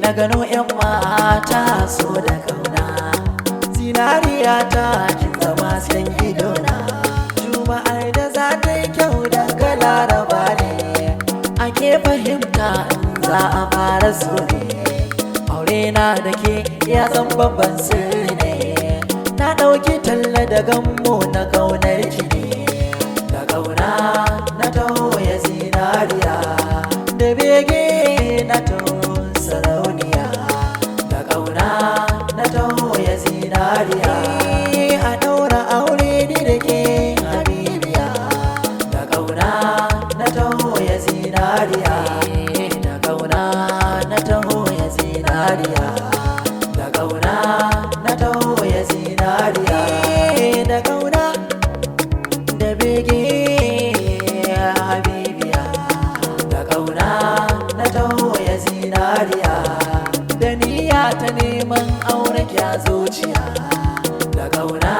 na gano 'yan mata so da kauna, zinariya ta kin zama san idona. Juma'ar da za ta yi kyau daga Laraba ne ake fahimta za a fara so ne. Aure na da ke ya zan babban sirri ne, na ɗauki talla da gammo na kaunar ki ne. Da kauna na taho ya zinariya, da bege na taho sarauniya. Da kauna na taho ya zinariya, a ɗaura aure ni da ke habibiya. Da kauna na taho ya zinariya, da kauna na taho ya zinariya. Da kauna na taho ya zinariya, da kauna da bege habibiya. Da kauna na taho ya zinariya, da niyya ta neman aure ki a zuciya. Da kauna